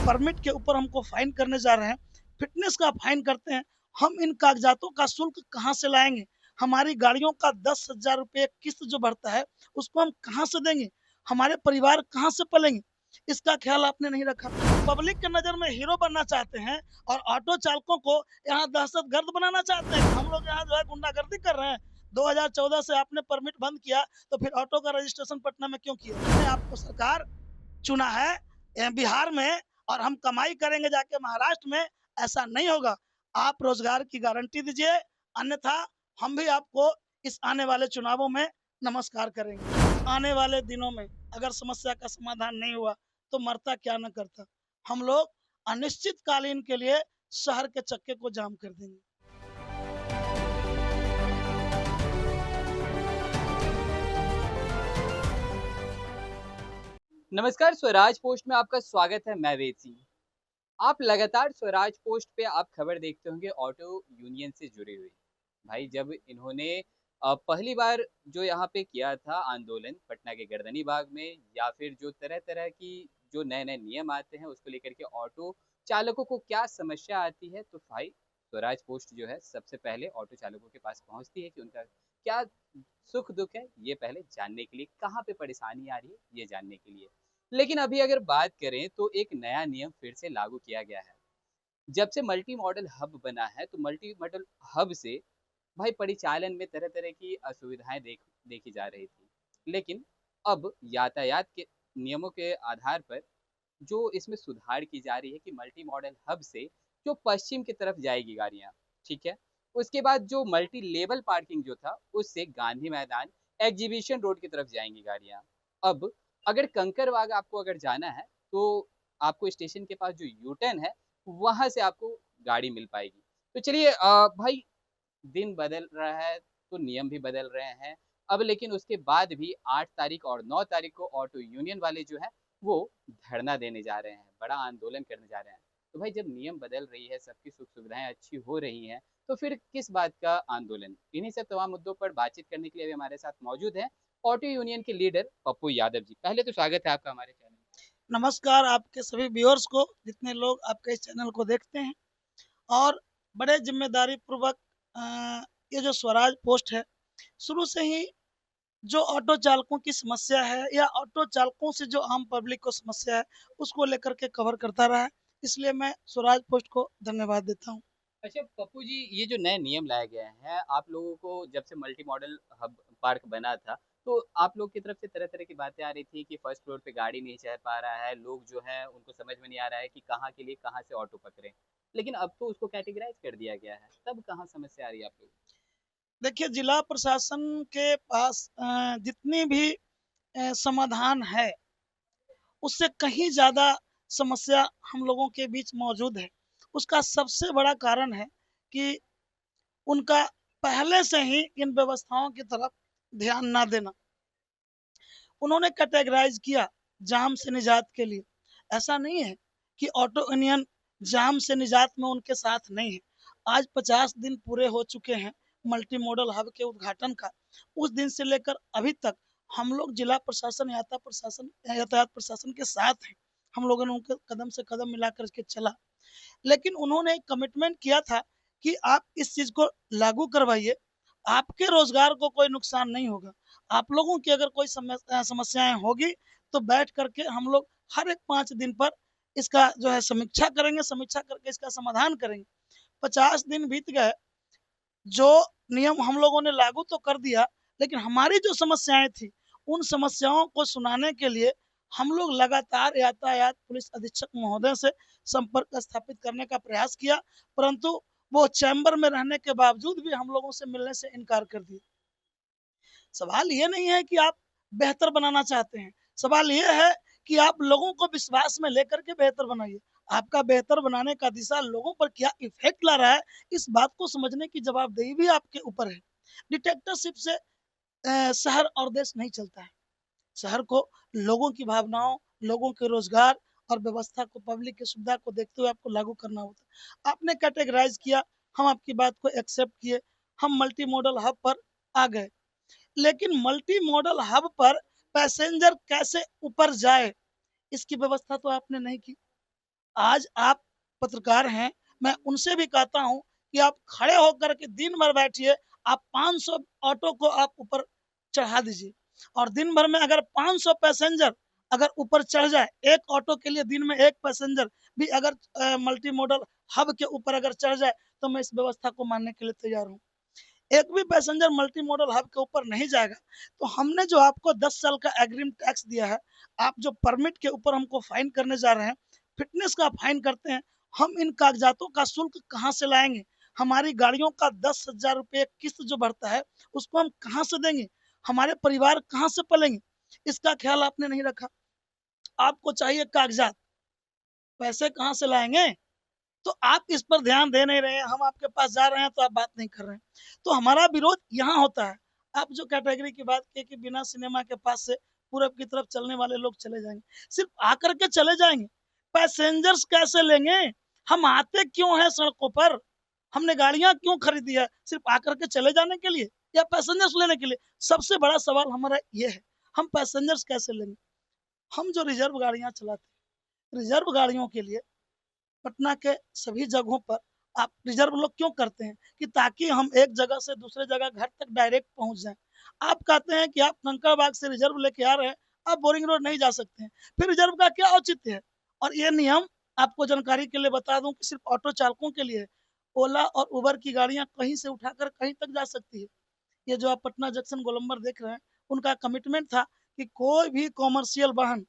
Permit के ऊपर हमको फाइन करने जा रहे हैं, फिटनेस का फाइन करते हैं, हम इन कागजातों का शुल्क कहाँ से लाएंगे? हमारी गाड़ियों का 10,000 रुपये किस्त जो बढ़ता है उसको हम कहाँ से देंगे? हमारे परिवार कहाँ से पलेंगे? इसका ख्याल आपने नहीं रखा। पब्लिक के नज़र में हीरो बनना चाहते हैं और ऑटो चालकों को यहाँ दहशतगर्द बनाना चाहते हैं। हम लोग यहाँ जो है गुंडागर्दी कर रहे हैं। 2014 से आपने परमिट बंद किया, तो फिर ऑटो का रजिस्ट्रेशन पटना में क्यों किया? हमने आपको सरकार चुना है बिहार में, और हम कमाई करेंगे जाके महाराष्ट्र में, ऐसा नहीं होगा। आप रोजगार की गारंटी दीजिए, अन्यथा हम भी आपको इस आने वाले चुनावों में नमस्कार करेंगे। आने वाले दिनों में अगर समस्या का समाधान नहीं हुआ तो मरता क्या न करता। हम लोग अनिश्चितकालीन के लिए शहर के चक्के को जाम कर देंगे। नमस्कार, स्वराज पोस्ट में आपका स्वागत है। मैं वेद सिंह। आप लगातार स्वराज पोस्ट पे आप खबर देखते होंगे ऑटो यूनियन से जुड़ी हुई। भाई जब इन्होंने पहली बार जो यहाँ पे किया था आंदोलन पटना के गर्दनी बाग में, या फिर जो तरह तरह की जो नए नए नियम आते हैं उसको लेकर के ऑटो चालकों को क्या समस्या आती है, तो भाई स्वराज पोस्ट जो है सबसे पहले ऑटो चालकों के पास पहुंचती है कि उनका क्या सुख दुख है, ये पहले जानने के लिए, कहाँ पे परेशानी आ रही है ये जानने के लिए। लेकिन अभी अगर बात करें तो एक नया नियम फिर से लागू किया गया है। जब से मल्टी मॉडल हब बना है तो मल्टी मॉडल हब से भाई परिचालन में तरह तरह की असुविधाएं देखी जा रही थी। लेकिन अब यातायात के नियमों के आधार पर जो इसमें सुधार की जा रही है कि मल्टी मॉडल हब से जो पश्चिम की तरफ जाएगी गाड़ियाँ, ठीक है, उसके बाद जो मल्टी लेवल पार्किंग जो था उससे गांधी मैदान एग्जीबिशन रोड की तरफ जाएंगी गाड़ियाँ। अब अगर कंकरबाग आपको अगर जाना है तो आपको स्टेशन के पास जो यू टर्न है वहां से आपको गाड़ी मिल पाएगी। तो चलिए भाई, दिन बदल रहा है तो नियम भी बदल रहे हैं। अब लेकिन उसके बाद भी 8 तारीख और 9 तारीख को ऑटो यूनियन वाले जो है वो धरना देने जा रहे हैं, बड़ा आंदोलन करने जा रहे हैं। तो भाई जब नियम बदल रही है, सबकी सुख सुविधाएं अच्छी हो रही हैं, तो फिर किस बात का आंदोलन। इन्हीं सब तमाम मुद्दों पर बातचीत करने के लिए अभी हमारे साथ मौजूद है ऑटो यूनियन के लीडर पप्पू यादव जी। पहले तो स्वागत है आपका हमारे चैनल में। नमस्कार आपके सभी व्यूअर्स को, जितने लोग आपके इस चैनल को देखते हैं। और बड़े जिम्मेदारी पूर्वक ये जो स्वराज पोस्ट है, शुरू से ही जो ऑटो चालकों की समस्या है या ऑटो चालकों से जो आम पब्लिक को समस्या है, उसको लेकर के कवर करता रहा है। इसलिए मैं स्वराज पोस्ट को धन्यवाद देता हूँ। अच्छा पप्पू जी, ये जो नए नियम लाए गए हैं आप लोगों को, जब से मल्टी मॉडल हब पार्क बना था तो आप लोग की तरफ से तरह तरह की बातें आ रही थी कि फर्स्ट फ्लोर पे गाड़ी नहीं चढ़ पा रहा है, लोग जो है उनको समझ में नहीं आ रहा है कि कहाँ के लिए कहाँ से ऑटो पकड़े। लेकिन अब तो उसको कैटेगराइज कर दिया गया है, तब कहाँ समस्या आ रही है आप लोग। देखिए, जिला प्रशासन के पास जितनी भी समाधान है, उससे कहीं ज़्यादा समस्या हम लोगों के बीच मौजूद है। उसका सबसे बड़ा कारण है कि उनका पहले से ही इन व्यवस्थाओं की तरफ ध्यान ना देना। उन्होंने कैटेगराइज किया जाम से निजात के लिए। ऐसा नहीं है कि ऑटो यूनियन जाम से निजात में उनके साथ नहीं है। आज 50 दिन पूरे हो चुके हैं मल्टी मॉडल हब के उद्घाटन का। उस दिन से लेकर अभी तक हम लोग जिला प्रशासन, यातायात प्रशासन के साथ हैं। हम लोगों ने उनके कदम से कदम मिलाकर के चला। लेकिन उन्होंने एक कमिटमेंट किया था कि आप इस चीज को लागू करवाइए, आपके रोजगार को कोई नुकसान नहीं होगा। आप लोगों की अगर कोई समस्याएं होगी तो बैठ करके हम लोग हर एक 5 दिन पर इसका जो है समीक्षा करेंगे, समीक्षा करके इसका समाधान करेंगे। 50 दिन बीत गए, जो नियम हम लोगों ने लागू तो कर दिया, लेकिन हमारी जो समस्याएं थी उन समस्याओं को सुनाने के लिए हम लोग लगातार यातायात पुलिस अधीक्षक महोदय से संपर्क स्थापित करने का प्रयास किया, परंतु वो चैम्बर में रहने के बावजूद भी हम लोगों से मिलने से इनकार कर दिया। सवाल ये नहीं है कि आप बेहतर बनाना चाहते हैं, सवाल ये है कि आप लोगों को विश्वास में लेकर के बेहतर बनाइए। आपका बेहतर बनाने का दिशा लोगों पर क्या इफेक्ट ला रहा है, इस बात को समझने की जवाबदेही भी आपके ऊपर है। डिटेक्टरशिप से शहर और देश नहीं चलता है। शहर को लोगों की भावनाओं, लोगों के रोजगार और व्यवस्था को, पब्लिक की सुविधा को देखते हुए आपको लागू करना होता है। आपने कैटेगराइज किया, हम आपकी बात को एक्सेप्ट किए, हम मल्टी मॉडल हब पर आ गए। लेकिन मल्टी मॉडल हब पर पैसेंजर कैसे ऊपर जाए, इसकी व्यवस्था तो आपने नहीं की। आज आप पत्रकार हैं, मैं उनसे भी कहता हूँ कि आप खड़े होकर के दिन भर बैठिए, आप 500 ऑटो को आप ऊपर चढ़ा दीजिए और दिन भर में अगर 500 पैसेंजर अगर ऊपर चढ़ जाए, एक ऑटो के लिए दिन में एक पैसेंजर भी अगर मल्टी मॉडल हब के ऊपर अगर चढ़ जाए, तो मैं इस व्यवस्था को मानने के लिए तैयार हूँ। एक भी पैसेंजर मल्टी मॉडल हब के ऊपर नहीं जाएगा, तो हमने जो आपको 10 साल का एग्रीम टैक्स दिया है, आप जो परमिट के ऊपर हमको फाइन करने जा रहे हैं, फिटनेस का फाइन करते हैं, हम इन कागजातों का शुल्क कहाँ से लाएंगे? हमारी गाड़ियों का 10,000 रुपये किस्त जो बढ़ता है, उसको हम कहाँ से देंगे? हमारे परिवार कहाँ से पलेंगे? इसका ख्याल आपने नहीं रखा। आपको चाहिए कागजात, पैसे कहाँ से लाएंगे? तो आप इस पर ध्यान दे नहीं रहे हैं, हम आपके पास जा रहे हैं तो आप बात नहीं कर रहे हैं। तो हमारा विरोध यहाँ होता है। आप जो कैटेगरी की बात की कि बिना सिनेमा के पास से पूरब की तरफ चलने वाले लोग चले जाएंगे, सिर्फ आकर के चले जाएंगे, पैसेंजर्स कैसे लेंगे? हम आते क्यों हैं सड़कों पर? हमने गाड़ियां क्यों खरीदी है? सिर्फ आकर के चले जाने के लिए या पैसेंजर्स लेने के लिए? सबसे बड़ा सवाल हमारा ये है, हम पैसेंजर्स कैसे लेंगे? हम जो रिजर्व गाड़ियां चलाते हैं, रिजर्व गाड़ियों के लिए पटना के सभी जगहों पर आप रिजर्व लोग क्यों करते हैं कि ताकि हम एक जगह से दूसरे जगह घर तक डायरेक्ट पहुंच जाएं। आप कहते हैं कि आप कंकड़बाग से रिजर्व लेके आ रहे हैं, आप बोरिंग रोड नहीं जा सकते हैं, फिर रिजर्व का क्या औचित्य है? और ये नियम आपको जानकारी के लिए बता दूं कि सिर्फ ऑटो चालकों के लिए है। ओला और उबर की गाड़ियां कहीं से उठाकर कहीं तक जा सकती है। ये जो आप पटना जंक्शन गोलंबर देख रहे हैं, उनका कमिटमेंट था कि कोई भी कॉमर्शियल वाहन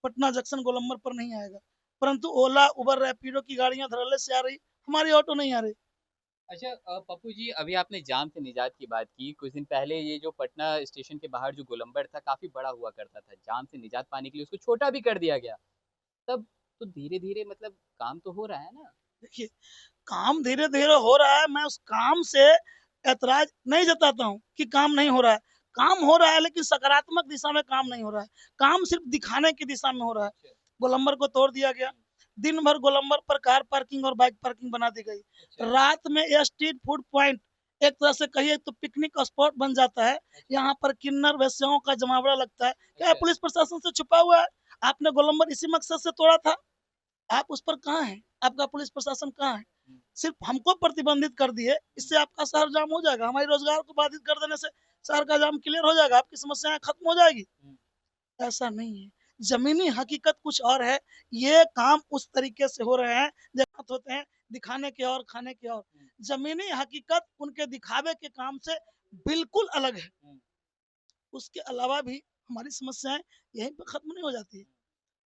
पटना जंक्शन गोलंबर पर नहीं आएगा, परंतु ओला उबर रैपिडो की गाड़ियां धड़ल्ले से आ रही, हमारी ऑटो नहीं आ रही। अच्छा पप्पू जी, अभी आपने जाम से निजात की बात की। कुछ दिन पहले ये जो पटना स्टेशन के बाहर जो गोलंबर था काफी बड़ा हुआ करता था, जाम से निजात पाने के लिए उसको छोटा भी कर दिया गया। तब तो धीरे धीरे मतलब काम तो हो रहा है ना। देखिए, काम धीरे धीरे हो रहा है, मैं उस काम से ऐतराज नहीं जताता हूँ कि काम नहीं हो रहा है। काम हो रहा है, लेकिन सकारात्मक दिशा में काम नहीं हो रहा है, काम सिर्फ दिखाने की दिशा में हो रहा है। अच्छा। गोलंबर को तोड़ दिया गया, हम्म, दिन भर गोलंबर पर कार पार्किंग और बाइक पार्किंग बना दी गई, अच्छा। रात में यह स्ट्रीट फूड पॉइंट एक तरह से कहिए तो पिकनिक स्पॉट बन जाता है। अच्छा। यहाँ पर किन्नर वेश्याओं का जमावड़ा लगता है, क्या अच्छा। पुलिस प्रशासन से छुपा हुआ है? आपने गोलंबर इसी मकसद से तोड़ा था, आप उस पर कहाँ हैं? आपका पुलिस प्रशासन कहाँ है? हम्म, सिर्फ हमको प्रतिबंधित कर दिए, हम्म, इससे आपका शहर जाम हो जाएगा, हमारे रोजगार को बाधित कर देने से शहर का जाम क्लियर हो जाएगा, आपकी समस्याएं खत्म हो जाएगी। हम्म, ऐसा नहीं है, जमीनी हकीकत कुछ और है। ये काम उस तरीके से हो रहे हैं जहाँ होते हैं दिखाने के और खाने के और। हम्म, जमीनी हकीकत उनके दिखावे के काम से बिल्कुल अलग है। हम्म, उसके अलावा भी हमारी समस्याएं यहीं पर खत्म नहीं हो जाती है।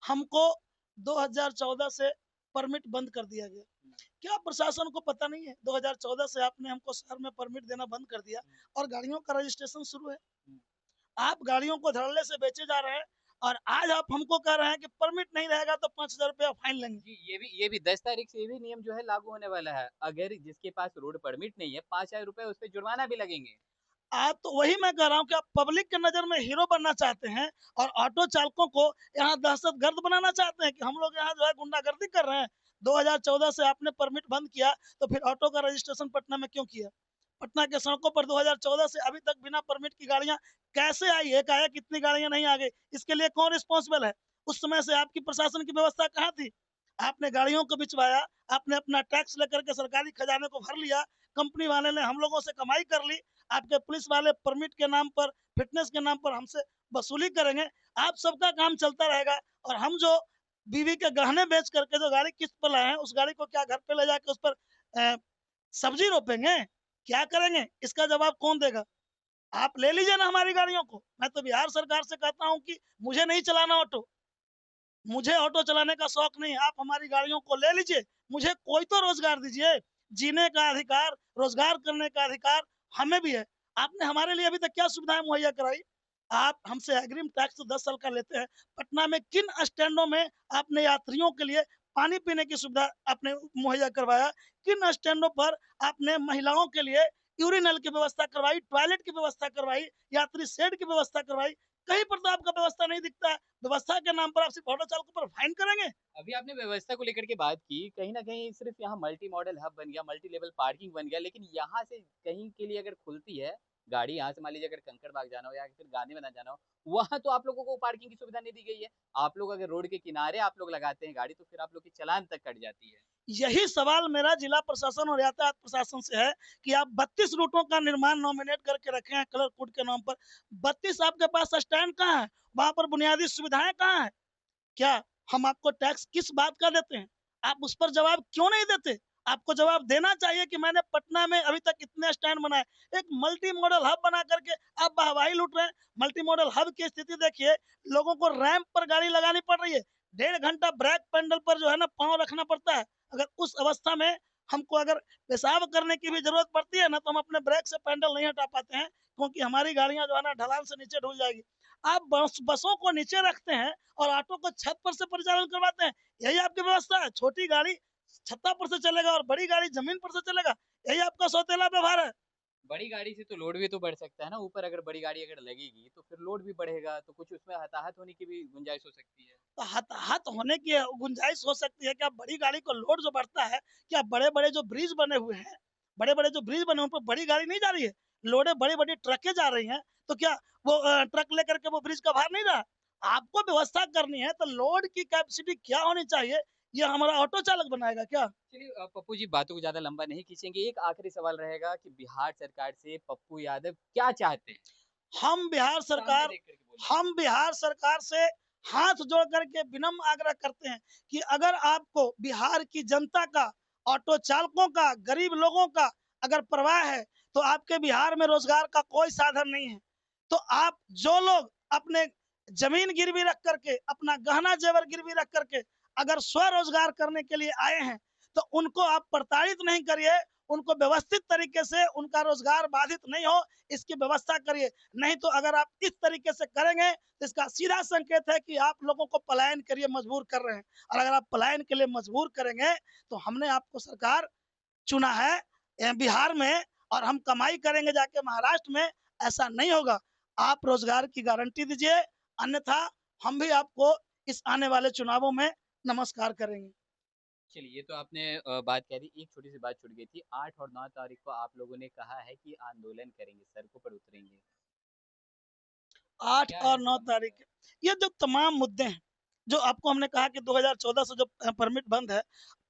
हमको 2014 से परमिट बंद कर दिया गया। हम्म, क्या प्रशासन को पता नहीं है? 2014 से आपने हमको शहर में परमिट देना बंद कर दिया और गाड़ियों का रजिस्ट्रेशन शुरू है। हम्म, आप गाड़ियों को धड़ल्ले से बेचे जा रहे हैं और आज आप हमको कह रहे हैं कि परमिट नहीं रहेगा तो 5,000 रुपया फाइन लेंगे। जी, ये भी 10 तारीख से ये भी नियम जो है लागू होने वाला है। अगर जिसके पास रोड परमिट नहीं है, 5,000 रुपए उस पर जुर्माना भी लगेंगे। आप तो वही मैं कह रहा हूँ कि आप पब्लिक के नजर में हीरो बनना चाहते हैं और ऑटो चालकों को यहाँ दहशतगर्द बनाना चाहते हैं कि हम लोग यहाँ जो है गुंडागर्दी कर रहे हैं। 2014 से आपने परमिट बंद किया, तो फिर ऑटो का रजिस्ट्रेशन पटना में क्यों किया? पटना के सड़कों पर 2014 से अभी तक बिना परमिट की गाड़ियां कैसे आई? एकाएक कितनी गाड़ियां नहीं आ गई? इसके लिए कौन रिस्पॉन्सिबल है? उस समय से आपकी प्रशासन की व्यवस्था कहाँ थी? आपने गाड़ियों को बिचवाया, आपने अपना टैक्स लेकर के सरकारी खजाने को भर लिया, कंपनी वाले ने हम लोगों से कमाई कर ली, आपके पुलिस वाले परमिट के नाम पर, फिटनेस के नाम पर हमसे वसूली करेंगे। आप सबका काम चलता रहेगा और हम जो बीवी के गहने बेच करके जो गाड़ी किस्त पर लाए हैं, उस गाड़ी को क्या घर पे ले जाके उस पर अ, सब्जी रोपेंगे? क्या करेंगे? इसका जवाब कौन देगा? आप ले लीजिए ना हमारी गाड़ियों को। मैं तो बिहार सरकार से कहता हूँ कि मुझे नहीं चलाना ऑटो, मुझे ऑटो चलाने का शौक नहीं है, आप हमारी गाड़ियों को ले लीजिए, मुझे कोई तो रोजगार दीजिए। जीने का अधिकार, रोजगार करने का अधिकार हमें भी है। आपने हमारे लिए अभी तक क्या सुविधाएं मुहैया कराई? आप हमसे अग्रिम टैक्स तो 10 साल का लेते हैं। पटना में किन स्टैंडों में आपने यात्रियों के लिए पानी पीने की सुविधा आपने मुहैया करवाया? किन स्टैंडों पर आपने महिलाओं के लिए यूरिनल की व्यवस्था करवाई, टॉयलेट की व्यवस्था करवाई, यात्री शेड की व्यवस्था करवाई? कहीं पर तो आपका व्यवस्था नहीं दिखता है। व्यवस्था के नाम पर आप सिर्फ ऑटो चालकों पर फाइन करेंगे। अभी आपने व्यवस्था को लेकर के बात की, कहीं ना कहीं सिर्फ यहाँ मल्टी मॉडल हब बन गया, मल्टी लेवल पार्किंग बन गया, लेकिन यहाँ से कहीं के लिए अगर खुलती है गाड़ी यहाँ से मान लीजिए अगर कंकड़बाग जाना हो या फिर गांधी मैदान जाना हो, वहां तो आप लोगों को पार्किंग की सुविधा नहीं दी गई है। आप लोग अगर रोड के किनारे आप लोग लगाते हैं गाड़ी, तो फिर आप लोग की चालान तक कट जाती है। यही सवाल मेरा जिला प्रशासन और यातायात प्रशासन से है कि आप 32 रूटों का निर्माण नॉमिनेट करके रखे हैं कलर कोड के नाम पर। 32 आपके पास स्टैंड कहाँ है? वहां पर बुनियादी सुविधाएं कहाँ है? क्या हम आपको टैक्स किस बात का देते हैं? आप उस पर जवाब क्यों नहीं देते? आपको जवाब देना चाहिए कि मैंने पटना में अभी तक इतने स्टैंड बनाए, एक मल्टी मॉडल हब बना करके आप वाहवाही लूट रहे हैं। मल्टी मॉडल हब की स्थिति देखिए, लोगों को रैंप पर गाड़ी लगानी पड़ रही है, 1.5 घंटा ब्रेक पैडल पर जो है ना पाँव रखना पड़ता है। अगर उस अवस्था में हमको अगर पेशाब करने की भी जरूरत पड़ती है ना, तो हम अपने ब्रेक से पैडल नहीं हटा पाते हैं, क्योंकि हमारी गाड़ियां जो है ना ढलान से नीचे ढुल जाएगी। आप बसों को नीचे रखते हैं और ऑटो को छत पर से परिचालन करवाते हैं। यही आपकी व्यवस्था है? छोटी गाड़ी छत्ता पर से चलेगा और बड़ी गाड़ी जमीन पर से चलेगा, यही आपका सौतेला व्यवहार है। बड़ी गाड़ी से तो लोड भी तो बढ़ सकता है ना, ऊपर अगर बड़ी गाड़ी अगर लगेगी तो फिर लोड भी बढ़ेगा, तो कुछ उसमें हताहत होने की भी गुंजाइश हो सकती है। तो हताहत होने की गुंजाइश हो सकती है। क्या बड़ी गाड़ी को लोड जो बढ़ता है, क्या बड़े बड़े जो ब्रिज बने हुए हैं, बड़े बड़े जो ब्रिज बने उन पर बड़ी गाड़ी नहीं जा रही है, लोडे बड़ी बड़ी ट्रकें जा रही हैं, तो क्या वो ट्रक लेकर के वो ब्रिज का भार नहीं रहा? आपको व्यवस्था करनी है तो लोड की कैपेसिटी क्या होनी चाहिए, ये हमारा ऑटो चालक बनाएगा क्या? चलिए पप्पू जी, बातों को ज्यादा लंबा नहीं खींचेंगे, एक आखिरी सवाल रहेगा कि बिहार सरकार से पप्पू यादव क्या चाहते हैं? हम बिहार सामने सरकार देख करके बोलिए। हम बिहार सरकार से हाथ जोड़ करके विनम्र आग्रह करते हैं कि अगर आपको बिहार की जनता का, ऑटो चालकों का, गरीब लोगों का अगर परवाह है, तो आपके बिहार में रोजगार का कोई साधन नहीं है। तो आप जो लोग अपने जमीन गिरवी रख करके, अपना गहना जेवर गिरवी रख करके अगर स्वरोजगार करने के लिए आए हैं, तो उनको आप प्रताड़ित नहीं करिए, उनको व्यवस्थित तरीके से उनका रोजगार बाधित नहीं हो, इसकी व्यवस्था करिए। नहीं तो अगर आप इस तरीके से करेंगे तो इसका सीधा संकेत है कि आप लोगों को पलायन के लिए मजबूर कर रहे हैं। और अगर आप पलायन के लिए मजबूर करेंगे, तो हमने आपको सरकार चुना है बिहार में, और हम कमाई करेंगे जाके महाराष्ट्र में, ऐसा नहीं होगा। आप रोजगार की गारंटी दीजिए, अन्यथा हम भी आपको इस आने वाले चुनावों में नमस्कार करेंगे। चलिए, ये तो आपने बात कह दी, एक छोटी सी बात छूट गई थी। 8 और 9 तारीख को आप लोगों ने कहा है कि आंदोलन करेंगे, सड़कों पर उतरेंगे। 8 क्या और है 9 पूरा तारीख, मामला? ये जो तमाम मुद्दे हैं, जो आपको हमने कहा कि 2014 से जो परमिट बंद है,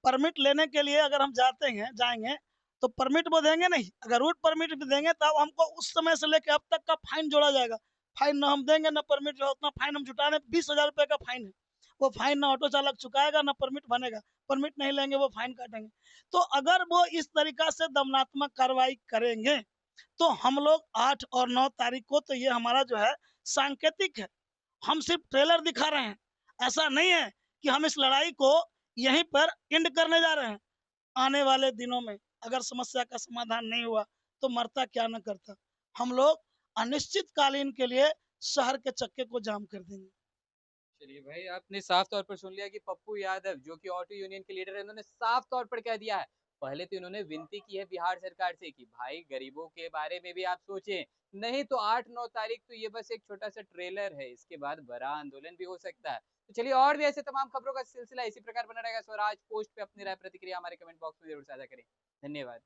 परमिट लेने के लिए अगर हम जाएंगे तो परमिट वो देंगे नहीं। अगर रूट परमिट भी देंगे तो हमको उस समय से लेकर अब तक का फाइन जोड़ा जाएगा। फाइन ना हम देंगे ना परमिट, जो उतना फाइन हम जुटाने, 20,000 रुपये का फाइन है। वो फाइन ना ऑटो चालक चुकाएगा ना परमिट बनेगा। परमिट नहीं लेंगे वो फाइन काटेंगे। तो अगर वो इस तरीका से दमनात्मक कार्रवाई करेंगे, तो हम लोग 8 और 9 तारीख को, तो ये हमारा जो है सांकेतिक है। हम सिर्फ ट्रेलर दिखा रहे हैं, ऐसा नहीं है कि हम इस लड़ाई को यहीं पर एंड करने जा रहे हैं। आने वाले दिनों में अगर समस्या का समाधान नहीं हुआ, तो मरता क्या न करता, हम लोग अनिश्चितकालीन के लिए शहर के चक्के को जाम कर देंगे। चलिए भाई, आपने साफ तौर पर सुन लिया कि पप्पू यादव जो कि ऑटो यूनियन के लीडर है, उन्होंने साफ तौर पर कह दिया है। पहले तो इन्होंने विनती की है बिहार सरकार से कि भाई गरीबों के बारे में भी आप सोचें, नहीं तो 8-9 तारीख तो ये बस एक छोटा सा ट्रेलर है, इसके बाद बड़ा आंदोलन भी हो सकता है। तो चलिए, और भी ऐसे तमाम खबरों का सिलसिला इसी प्रकार बना रहेगा। स्वराज पोस्ट पे अपनी राय प्रतिक्रिया हमारे कमेंट बॉक्स में जरूर साझा करें। धन्यवाद।